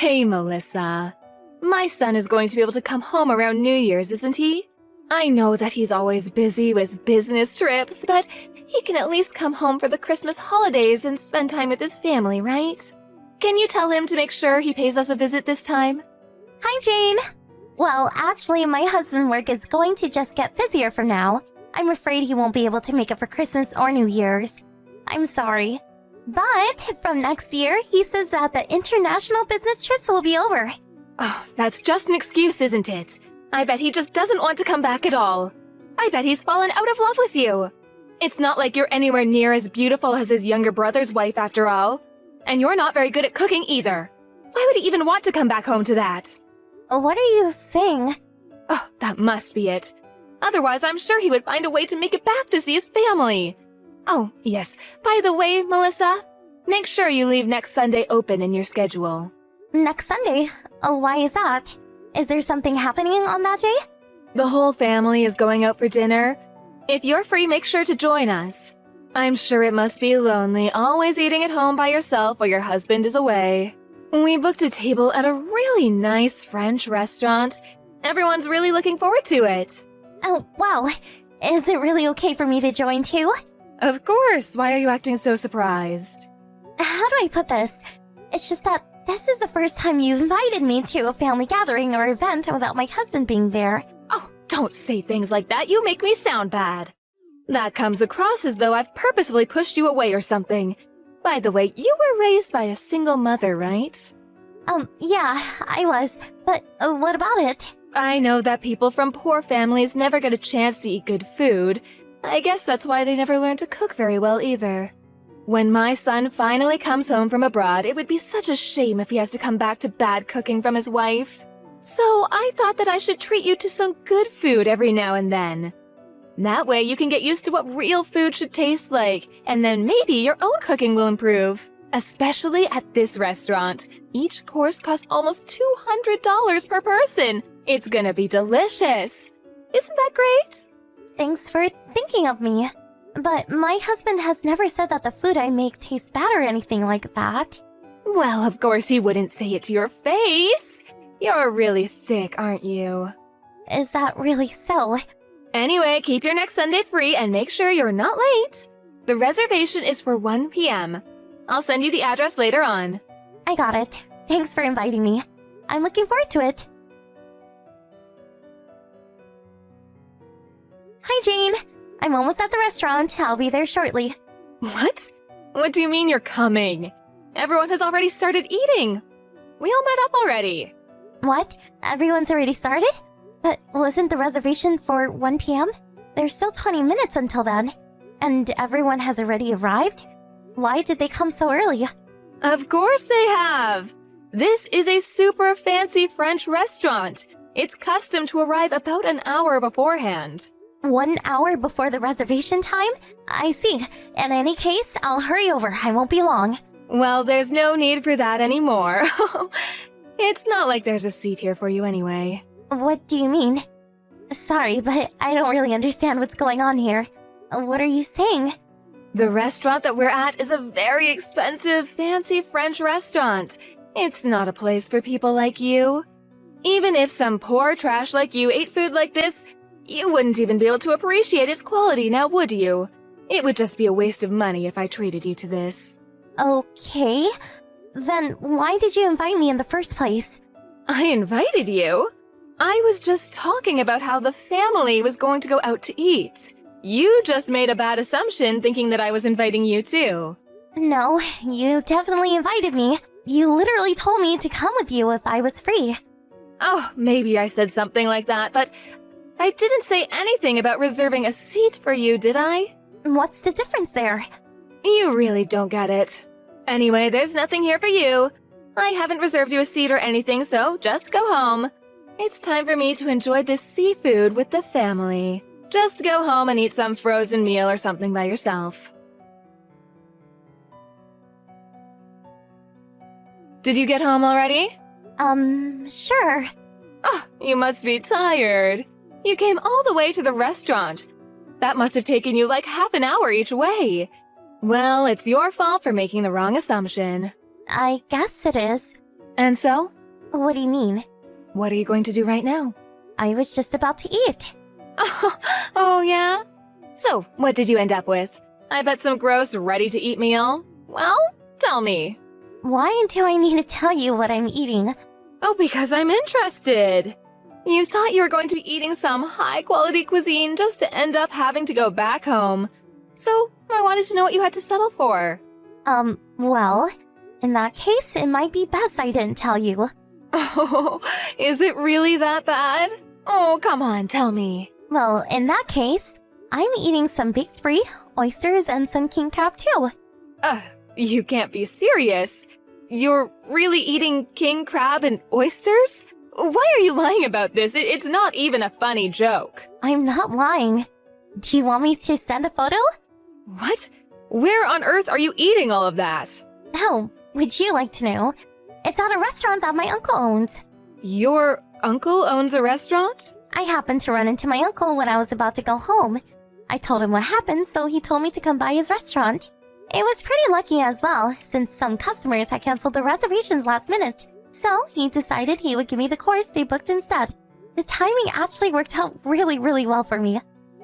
Hey, Melissa. My son is going to be able to come home around New Year's, isn't he? I know that he's always busy with business trips, but he can at least come home for the Christmas holidays and spend time with his family, right? Can you tell him to make sure he pays us a visit this time? Hi, Jane. Well, actually, my husband's work is going to just get busier from now. I'm afraid he won't be able to make it for Christmas or New Year's. I'm sorry. But from next year, he says that the international business trips will be over. Oh, that's just an excuse, isn't it? I bet he just doesn't want to come back at all. I bet he's fallen out of love with you. It's not like you're anywhere near as beautiful as his younger brother's wife after all. And you're not very good at cooking either. Why would he even want to come back home to that? What are you saying? Oh, that must be it. Otherwise, I'm sure he would find a way to make it back to see his family. Oh, yes. By the way, Melissa, make sure you leave next Sunday open in your schedule. Next Sunday? Oh, why is that? Is there something happening on that day? The whole family is going out for dinner. If you're free, make sure to join us. I'm sure it must be lonely, always eating at home by yourself while your husband is away. We booked a table at a really nice French restaurant. Everyone's really looking forward to it. Oh, wow. Is it really okay for me to join too? Of course. Why are you acting so surprised? How do I put this? It's just that this is the first time you've invited me to a family gathering or event without my husband being there. Oh, don't say things like that. You make me sound bad. That comes across as though I've purposefully pushed you away or something. By the way, you were raised by a single mother, right? Yeah, I was. But what about it? I know that people from poor families never get a chance to eat good food. I guess that's why they never learn to cook very well either. When my son finally comes home from abroad, it would be such a shame if he has to come back to bad cooking from his wife. So I thought that I should treat you to some good food every now and then. That way you can get used to what real food should taste like, and then maybe your own cooking will improve. Especially at this restaurant. Each course costs almost $200 per person. It's gonna be delicious. Isn't that great? Thanks for thinking of me. But my husband has never said that the food I make tastes bad or anything like that. Well, of course he wouldn't say it to your face. You're really thick, aren't you? Is that really so? Anyway, keep your next Sunday free and make sure you're not late. The reservation is for 1 p.m. I'll send you the address later on. I got it. Thanks for inviting me. I'm looking forward to it. Hi, Jane. I'm almost at the restaurant. I'll be there shortly. What? What do you mean you're coming? Everyone has already started eating. We all met up already. What? Everyone's already started? But wasn't the reservation for 1 p.m.? There's still 20 minutes until then. And everyone has already arrived? Why did they come so early? Of course they have. This is a super fancy French restaurant. It's custom to arrive about an hour beforehand. 1 hour before the reservation time? I see. In any case, I'll hurry over. I won't be long. Well, there's no need for that anymore. It's not like there's a seat here for you anyway. What do you mean? Sorry, but I don't really understand what's going on here. What are you saying? The restaurant that we're at is a very expensive, fancy French restaurant. It's not a place for people like you. Even if some poor trash like you ate food like this, you wouldn't even be able to appreciate its quality, now would you? It would just be a waste of money if I treated you to this. Okay. Then why did you invite me in the first place? I invited you? I was just talking about how the family was going to go out to eat. You just made a bad assumption thinking that I was inviting you too. No, you definitely invited me. You literally told me to come with you if I was free. Oh, maybe I said something like that, but I didn't say anything about reserving a seat for you, did I? What's the difference there? You really don't get it. Anyway, there's nothing here for you. I haven't reserved you a seat or anything, so just go home. It's time for me to enjoy this seafood with the family. Just go home and eat some frozen meal or something by yourself. Did you get home already? Sure. Oh, you must be tired. You came all the way to the restaurant. That must have taken you like half an hour each way. Well, it's your fault for making the wrong assumption. I guess it is. And so? What do you mean? What are you going to do right now? I was just about to eat. Oh, yeah? So, what did you end up with? I bet some gross, ready-to-eat meal? Well, tell me. Why do I need to tell you what I'm eating? Oh, because I'm interested. You thought you were going to be eating some high-quality cuisine just to end up having to go back home. So, I wanted to know what you had to settle for. Well, in that case, it might be best I didn't tell you. Oh, is it really that bad? Oh, come on, tell me. Well, in that case, I'm eating some baked brie, oysters, and some king crab too. You can't be serious. You're really eating king crab and oysters? Why are you lying about this? It's not even a funny joke. I'm not lying. Do you want me to send a photo? What? Where on earth are you eating all of that? Oh, would you like to know? It's at a restaurant that my uncle owns. Your uncle owns a restaurant? I happened to run into my uncle when I was about to go home. I told him what happened, so he told me to come by his restaurant. It was pretty lucky as well, since some customers had canceled their reservations last minute. So he decided he would give me the course they booked instead. The timing actually worked out really, really well for me.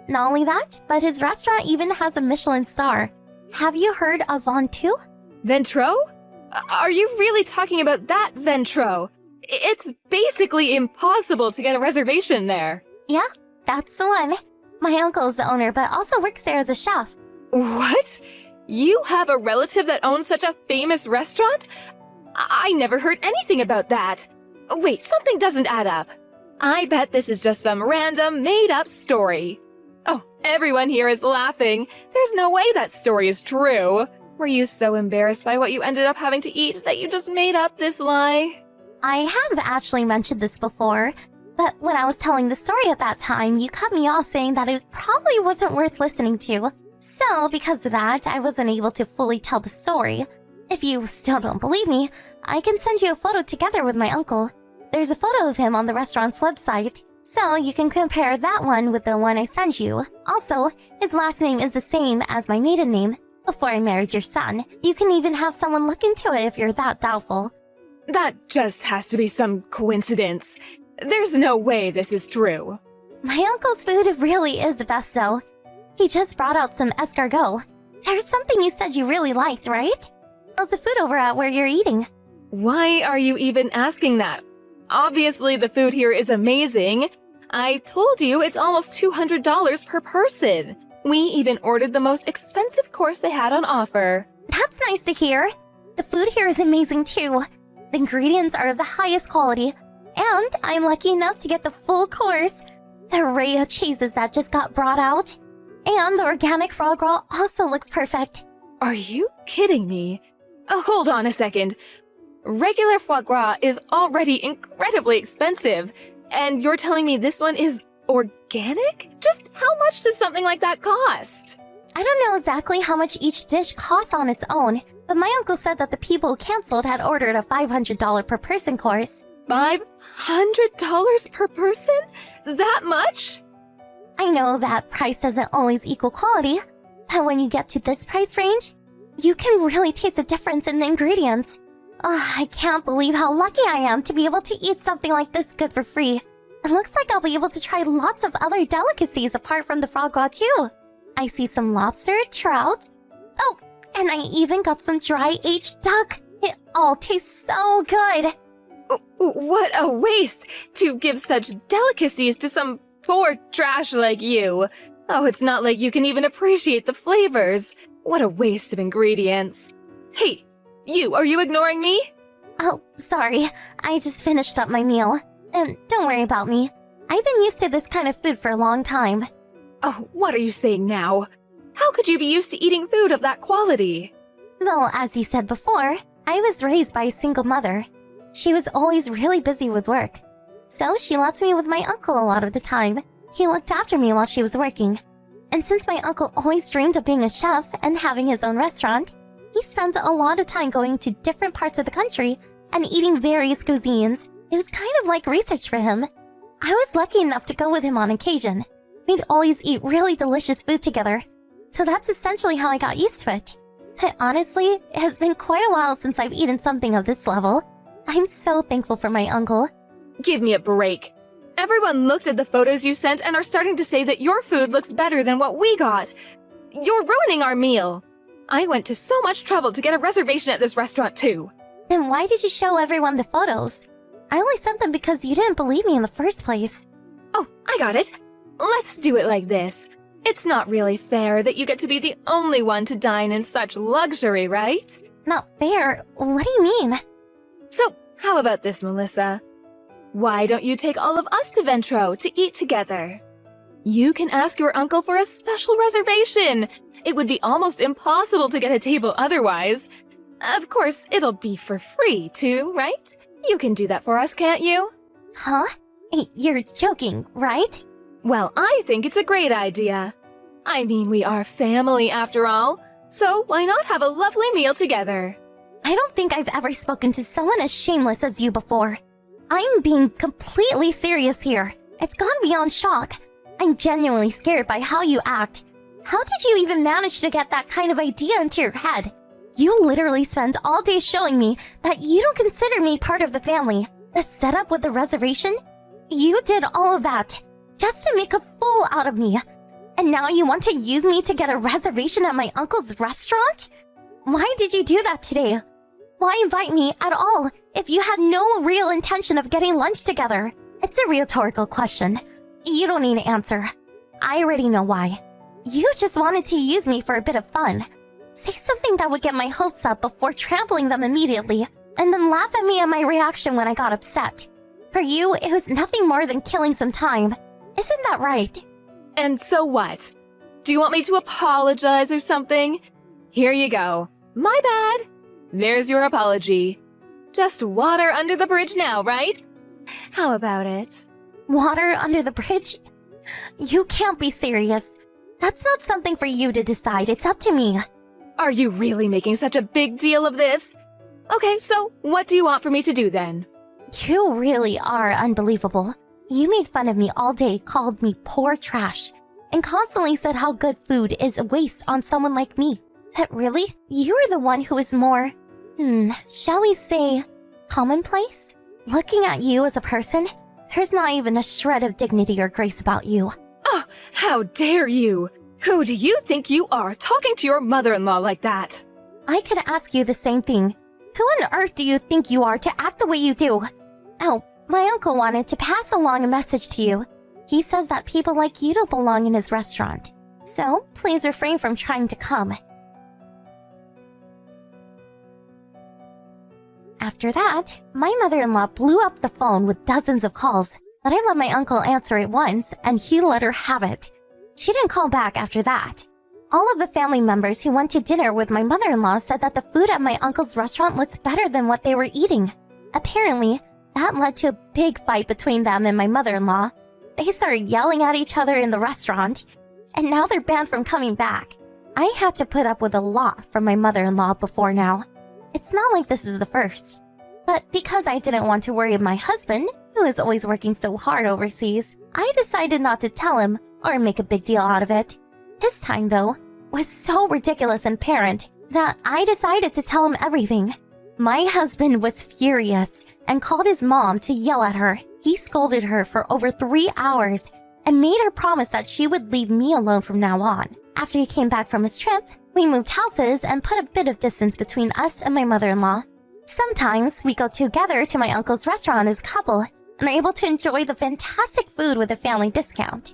Not only that, but his restaurant even has a Michelin star. Have you heard of Ventoux? Ventro? Are you really talking about that Ventro? It's basically impossible to get a reservation there. Yeah, that's the one. My uncle is the owner, but also works there as a chef. What? You have a relative that owns such a famous restaurant? I never heard anything about that. Wait, something doesn't add up. I bet this is just some random, made-up story. Oh, everyone here is laughing. There's no way that story is true. Were you so embarrassed by what you ended up having to eat that you just made up this lie? I have actually mentioned this before, but when I was telling the story at that time, you cut me off saying that it probably wasn't worth listening to. So, because of that, I wasn't able to fully tell the story. If you still don't believe me, I can send you a photo together with my uncle. There's a photo of him on the restaurant's website, so you can compare that one with the one I sent you. Also, his last name is the same as my maiden name, before I married your son. You can even have someone look into it if you're that doubtful. That just has to be some coincidence. There's no way this is true. My uncle's food really is the best though. He just brought out some escargot. There's something you said you really liked, right? How's the food over at where you're eating? Why are you even asking that? Obviously, the food here is amazing. I told you it's almost $200 per person. We even ordered the most expensive course they had on offer. That's nice to hear. The food here is amazing too. The ingredients are of the highest quality, and I'm lucky enough to get the full course. The array of cheeses that just got brought out. And the organic foie gras also looks perfect. Are you kidding me? Hold on a second. Regular foie gras is already incredibly expensive, and you're telling me this one is organic? Just how much does something like that cost? I don't know exactly how much each dish costs on its own, but my uncle said that the people who canceled had ordered a $500 per person course. $500 per person? That much? I know that price doesn't always equal quality, but when you get to this price range, you can really taste the difference in the ingredients. Oh, I can't believe how lucky I am to be able to eat something like this good for free. It looks like I'll be able to try lots of other delicacies apart from the foie gras too. I see some lobster, trout. Oh, and I even got some dry-aged duck. It all tastes so good. What a waste to give such delicacies to some poor trash like you. Oh, it's not like you can even appreciate the flavors. What a waste of ingredients. Hey, are you ignoring me? Oh, sorry. I just finished up my meal. And don't worry about me. I've been used to this kind of food for a long time. Oh, what are you saying now? How could you be used to eating food of that quality? Well, as you said before, I was raised by a single mother. She was always really busy with work. So she left me with my uncle a lot of the time. He looked after me while she was working. And since my uncle always dreamed of being a chef and having his own restaurant, he spent a lot of time going to different parts of the country and eating various cuisines. It was kind of like research for him. I was lucky enough to go with him on occasion. We'd always eat really delicious food together. So that's essentially how I got used to it. Honestly, it has been quite a while since I've eaten something of this level. I'm so thankful for my uncle. Give me a break. Everyone looked at the photos you sent and are starting to say that your food looks better than what we got. You're ruining our meal. I went to so much trouble to get a reservation at this restaurant too. Then why did you show everyone the photos? I only sent them because you didn't believe me in the first place. Oh, I got it. Let's do it like this. It's not really fair that you get to be the only one to dine in such luxury, right? Not fair? What do you mean? So, how about this, Melissa? Why don't you take all of us to Ventro to eat together? You can ask your uncle for a special reservation. It would be almost impossible to get a table otherwise. Of course, it'll be for free too, right? You can do that for us, can't you? Huh? You're joking, right? Well, I think it's a great idea. I mean, we are family after all, so why not have a lovely meal together? I don't think I've ever spoken to someone as shameless as you before. I'm being completely serious here. It's gone beyond shock. I'm genuinely scared by how you act. How did you even manage to get that kind of idea into your head? You literally spend all day showing me that you don't consider me part of the family. The setup with the reservation? You did all of that just to make a fool out of me. And now you want to use me to get a reservation at my uncle's restaurant? Why did you do that today? Why invite me at all if you had no real intention of getting lunch together? It's a rhetorical question. You don't need to answer. I already know why. You just wanted to use me for a bit of fun. Say something that would get my hopes up before trampling them immediately, and then laugh at me at my reaction when I got upset. For you, it was nothing more than killing some time. Isn't that right? And so what? Do you want me to apologize or something? Here you go. My bad. There's your apology. Just water under the bridge now, right? How about it? Water under the bridge? You can't be serious. That's not something for you to decide. It's up to me. Are you really making such a big deal of this? Okay, so what do you want for me to do then? You really are unbelievable. You made fun of me all day, called me poor trash, and constantly said how good food is a waste on someone like me. But really, you're the one who is more, shall we say, commonplace? Looking at you as a person, there's not even a shred of dignity or grace about you. Oh, how dare you! Who do you think you are talking to your mother-in-law like that? I could ask you the same thing. Who on earth do you think you are to act the way you do? Oh, my uncle wanted to pass along a message to you. He says that people like you don't belong in his restaurant. So, please refrain from trying to come. After that, my mother-in-law blew up the phone with dozens of calls, but I let my uncle answer it once, and he let her have it. She didn't call back after that. All of the family members who went to dinner with my mother-in-law said that the food at my uncle's restaurant looked better than what they were eating. Apparently, that led to a big fight between them and my mother-in-law. They started yelling at each other in the restaurant, and now they're banned from coming back. I had to put up with a lot from my mother-in-law before now. It's not like this is the first. But because I didn't want to worry my husband, who is always working so hard overseas, I decided not to tell him or make a big deal out of it. This time, though, was so ridiculous and apparent that I decided to tell him everything. My husband was furious and called his mom to yell at her. He scolded her for over 3 hours and made her promise that she would leave me alone from now on. After he came back from his trip, we moved houses and put a bit of distance between us and my mother-in-law. Sometimes we go together to my uncle's restaurant as a couple and are able to enjoy the fantastic food with a family discount.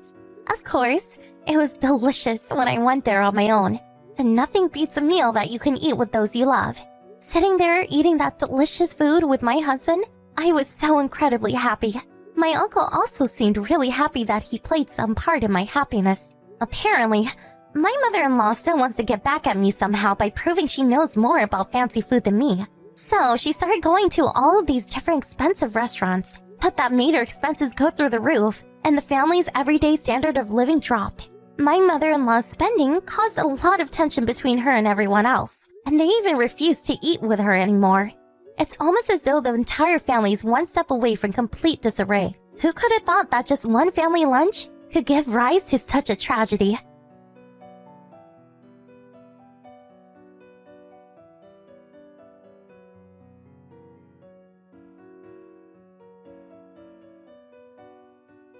Of course, it was delicious when I went there on my own, and nothing beats a meal that you can eat with those you love. Sitting there eating that delicious food with my husband, I was so incredibly happy. My uncle also seemed really happy that he played some part in my happiness. Apparently, my mother-in-law still wants to get back at me somehow by proving she knows more about fancy food than me. So she started going to all of these different expensive restaurants, but that made her expenses go through the roof, and the family's everyday standard of living dropped. My mother-in-law's spending caused a lot of tension between her and everyone else, and they even refused to eat with her anymore. It's almost as though the entire family is one step away from complete disarray. Who could have thought that just one family lunch could give rise to such a tragedy?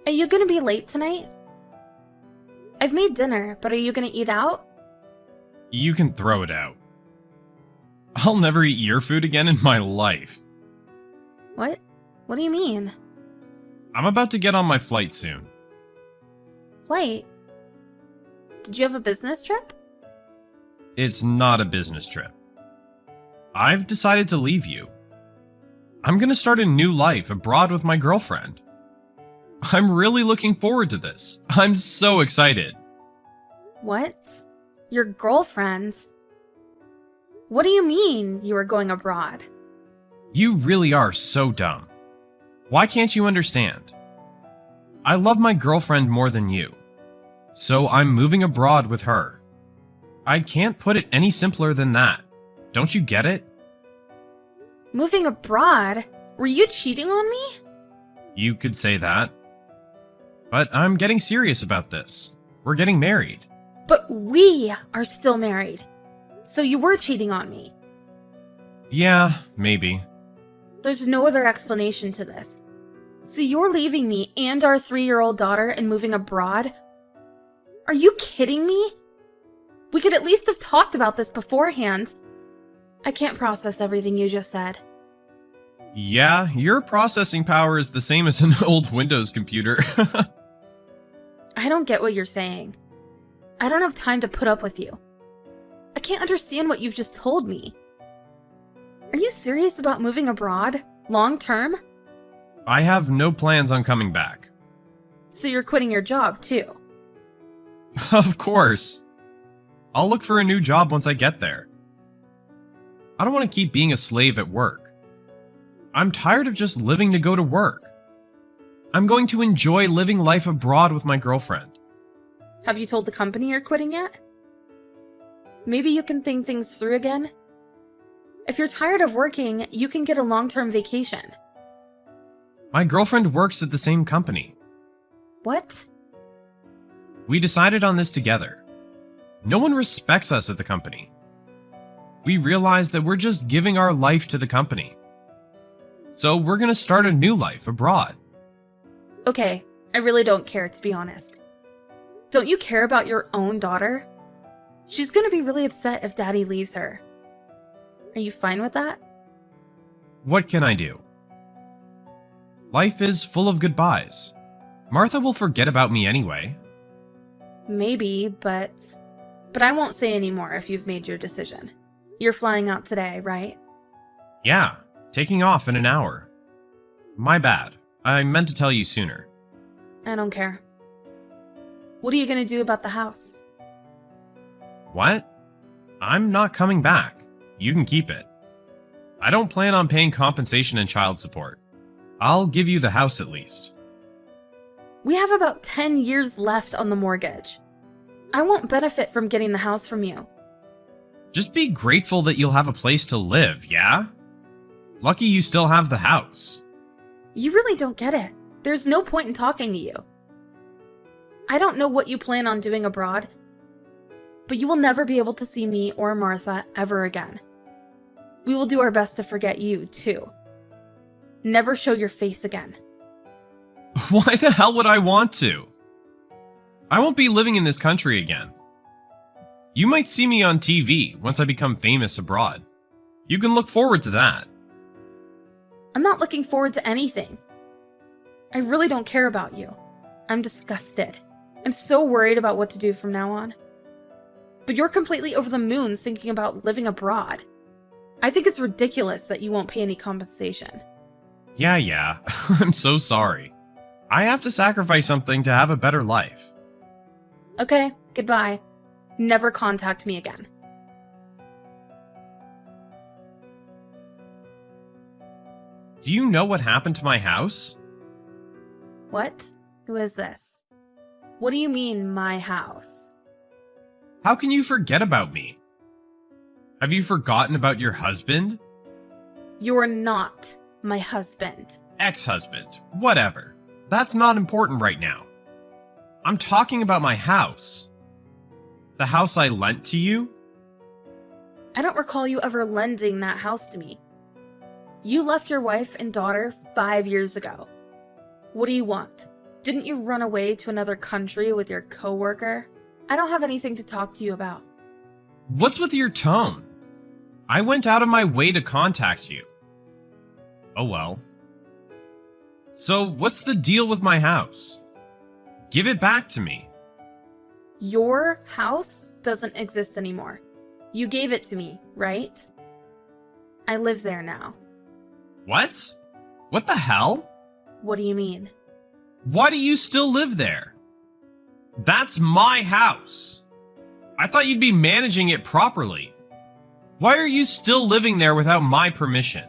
Are you gonna be late tonight? I've made dinner, but are you gonna eat out? You can throw it out. I'll never eat your food again in my life. What? What do you mean? I'm about to get on my flight soon. Flight? Did you have a business trip? It's not a business trip. I've decided to leave you. I'm gonna start a new life abroad with my girlfriend. I'm really looking forward to this. I'm so excited. What? Your girlfriend? What do you mean you are going abroad? You really are so dumb. Why can't you understand? I love my girlfriend more than you, so I'm moving abroad with her. I can't put it any simpler than that. Don't you get it? Moving abroad? Were you cheating on me? You could say that. But I'm getting serious about this. We're getting married. But we are still married. So you were cheating on me. Yeah, maybe. There's no other explanation to this. So you're leaving me and our 3-year-old daughter and moving abroad? Are you kidding me? We could at least have talked about this beforehand. I can't process everything you just said. Yeah, your processing power is the same as an old Windows computer. I don't get what you're saying. I don't have time to put up with you. I can't understand what you've just told me. Are you serious about moving abroad? Long term? I have no plans on coming back. So you're quitting your job, too? Of course. I'll look for a new job once I get there. I don't want to keep being a slave at work. I'm tired of just living to go to work. I'm going to enjoy living life abroad with my girlfriend. Have you told the company you're quitting yet? Maybe you can think things through again? If you're tired of working, you can get a long-term vacation. My girlfriend works at the same company. What? We decided on this together. No one respects us at the company. We realized that we're just giving our life to the company. So we're gonna start a new life abroad. Okay, I really don't care, to be honest. Don't you care about your own daughter? She's gonna be really upset if Daddy leaves her. Are you fine with that? What can I do? Life is full of goodbyes. Martha will forget about me anyway. Maybe, but I won't say any more if you've made your decision. You're flying out today, right? Yeah, taking off in an hour. My bad. I meant to tell you sooner. I don't care. What are you gonna do about the house? What? I'm not coming back. You can keep it. I don't plan on paying compensation and child support. I'll give you the house at least. We have about 10 years left on the mortgage. I won't benefit from getting the house from you. Just be grateful that you'll have a place to live, yeah? Lucky you still have the house. You really don't get it. There's no point in talking to you. I don't know what you plan on doing abroad, but you will never be able to see me or Martha ever again. We will do our best to forget you, too. Never show your face again. Why the hell would I want to? I won't be living in this country again. You might see me on TV once I become famous abroad. You can look forward to that. I'm not looking forward to anything. I really don't care about you. I'm disgusted. I'm so worried about what to do from now on. But you're completely over the moon thinking about living abroad. I think it's ridiculous that you won't pay any compensation. Yeah. I'm so sorry. I have to sacrifice something to have a better life. Okay, goodbye. Never contact me again. Do you know what happened to my house? What? Who is this? What do you mean, my house? How can you forget about me? Have you forgotten about your husband? You're not my husband. Ex-husband, whatever. That's not important right now. I'm talking about my house. The house I lent to you? I don't recall you ever lending that house to me. You left your wife and daughter 5 years ago. What do you want? Didn't you run away to another country with your coworker? I don't have anything to talk to you about. What's with your tone? I went out of my way to contact you. Oh well. So, what's the deal with my house? Give it back to me. Your house doesn't exist anymore. You gave it to me, right? I live there now. What? What the hell? What do you mean? Why do you still live there? That's my house. I thought you'd be managing it properly. Why are you still living there without my permission?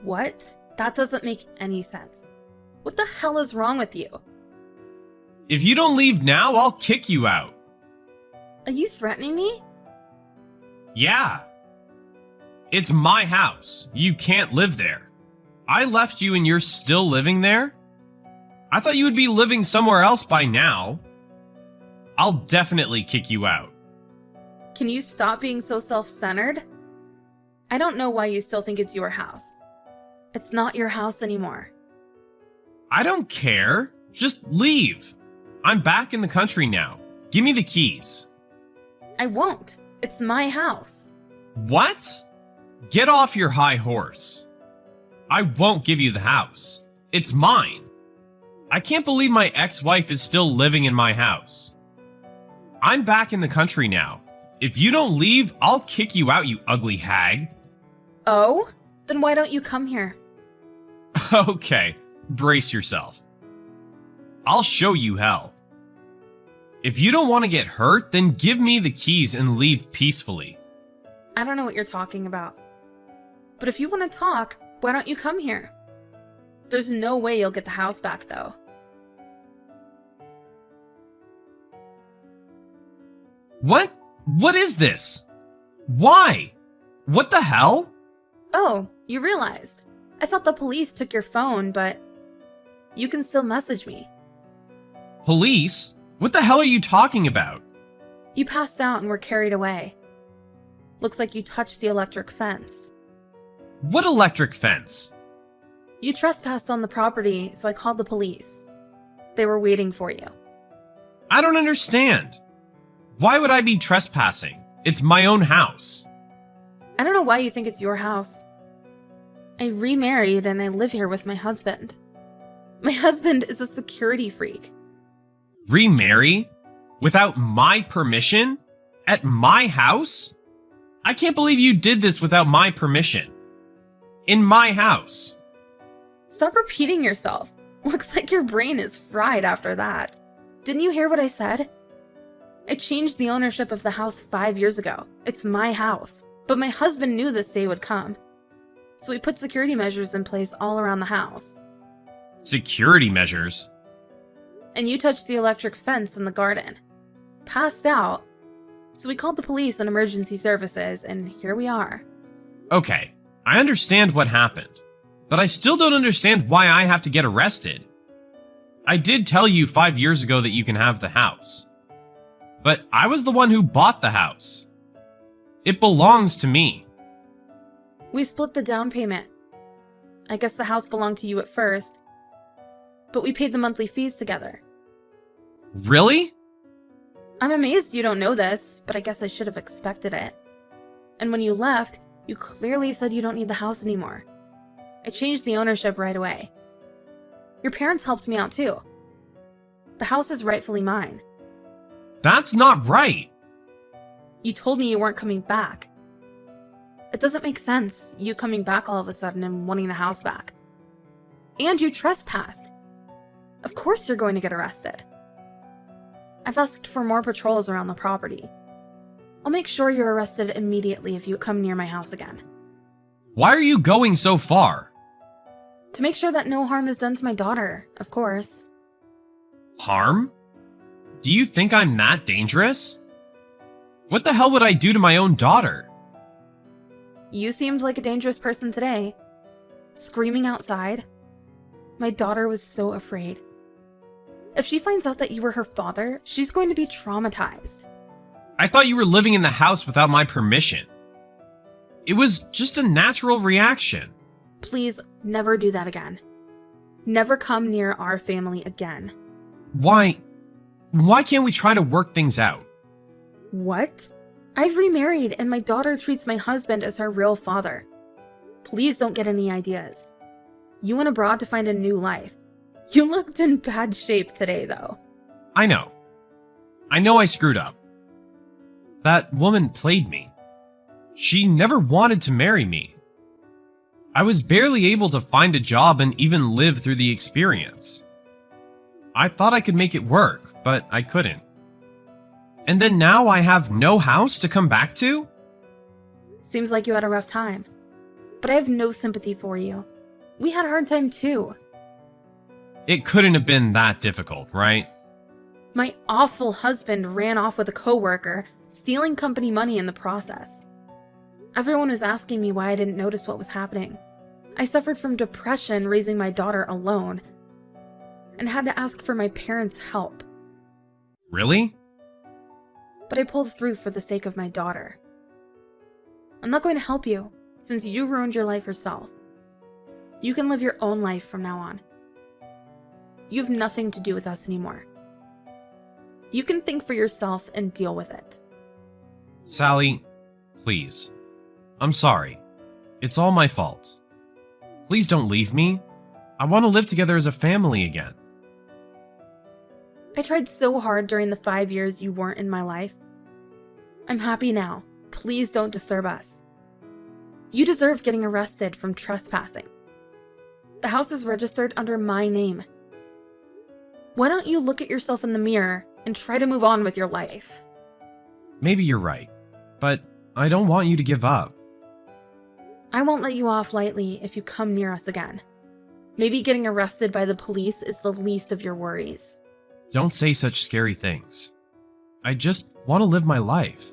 What? That doesn't make any sense. What the hell is wrong with you? If you don't leave now, I'll kick you out. Are you threatening me? Yeah. It's my house. You can't live there. I left you and you're still living there? I thought you would be living somewhere else by now. I'll definitely kick you out. Can you stop being so self-centered? I don't know why you still think it's your house. It's not your house anymore. I don't care. Just leave. I'm back in the country now. Give me the keys. I won't. It's my house. What? Get off your high horse. I won't give you the house. It's mine. I can't believe my ex-wife is still living in my house. I'm back in the country now. If you don't leave, I'll kick you out, you ugly hag. Oh? Then why don't you come here? Okay, brace yourself. I'll show you hell. If you don't want to get hurt, then give me the keys and leave peacefully. I don't know what you're talking about. But if you want to talk, why don't you come here? There's no way you'll get the house back, though. What? What is this? Why? What the hell? Oh, you realized. I thought the police took your phone, but you can still message me. Police? What the hell are you talking about? You passed out and were carried away. Looks like you touched the electric fence. What electric fence? You trespassed on the property, so I called the police. They were waiting for you. I don't understand. Why would I be trespassing? It's my own house. I don't know why you think it's your house. I remarried and I live here with my husband. My husband is a security freak. Remarry? Without my permission? At my house? I can't believe you did this without my permission. In my house. Stop repeating yourself. Looks like your brain is fried after that. Didn't you hear what I said? I changed the ownership of the house 5 years ago. It's my house. But my husband knew this day would come. So we put security measures in place all around the house. Security measures? And you touched the electric fence in the garden. Passed out. So we called the police and emergency services, and here we are. Okay, I understand what happened. But I still don't understand why I have to get arrested. I did tell you 5 years ago that you can have the house. But I was the one who bought the house. It belongs to me. We split the down payment. I guess the house belonged to you at first. But we paid the monthly fees together. Really? I'm amazed you don't know this, but I guess I should have expected it. And when you left, you clearly said you don't need the house anymore. I changed the ownership right away. Your parents helped me out too. The house is rightfully mine. That's not right. You told me you weren't coming back. It doesn't make sense, you coming back all of a sudden and wanting the house back. And you trespassed. Of course you're going to get arrested. I've asked for more patrols around the property. I'll make sure you're arrested immediately if you come near my house again. Why are you going so far? To make sure that no harm is done to my daughter, of course. Harm? Do you think I'm that dangerous? What the hell would I do to my own daughter? You seemed like a dangerous person today. Screaming outside. My daughter was so afraid. If she finds out that you were her father, she's going to be traumatized. I thought you were living in the house without my permission. It was just a natural reaction. Please never do that again. Never come near our family again. Why can't we try to work things out? What? I've remarried and my daughter treats my husband as her real father. Please don't get any ideas. You went abroad to find a new life. You looked in bad shape today, though. I know. I know I screwed up. That woman played me. She never wanted to marry me. I was barely able to find a job and even live through the experience. I thought I could make it work, but I couldn't. And then now I have no house to come back to? Seems like you had a rough time. But I have no sympathy for you. We had a hard time too. It couldn't have been that difficult, right? My awful husband ran off with a coworker, stealing company money in the process. Everyone was asking me why I didn't notice what was happening. I suffered from depression raising my daughter alone, and had to ask for my parents' help. Really? But I pulled through for the sake of my daughter. I'm not going to help you, since you ruined your life yourself. You can live your own life from now on. You have nothing to do with us anymore. You can think for yourself and deal with it. Sally, please. I'm sorry. It's all my fault. Please don't leave me. I want to live together as a family again. I tried so hard during the 5 years you weren't in my life. I'm happy now. Please don't disturb us. You deserve getting arrested from trespassing. The house is registered under my name. Why don't you look at yourself in the mirror and try to move on with your life? Maybe you're right, but I don't want you to give up. I won't let you off lightly if you come near us again. Maybe getting arrested by the police is the least of your worries. Don't say such scary things. I just want to live my life.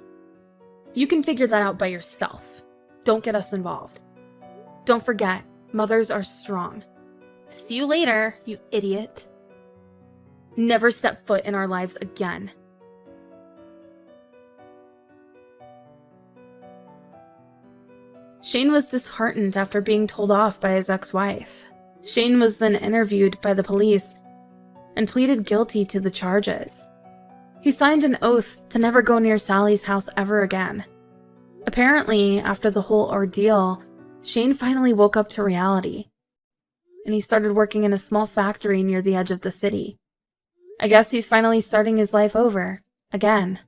You can figure that out by yourself. Don't get us involved. Don't forget, mothers are strong. See you later, you idiot. Never step foot in our lives again. Shane was disheartened after being told off by his ex-wife. Shane was then interviewed by the police and pleaded guilty to the charges. He signed an oath to never go near Sally's house ever again. Apparently, after the whole ordeal, Shane finally woke up to reality, and he started working in a small factory near the edge of the city. I guess he's finally starting his life over, again.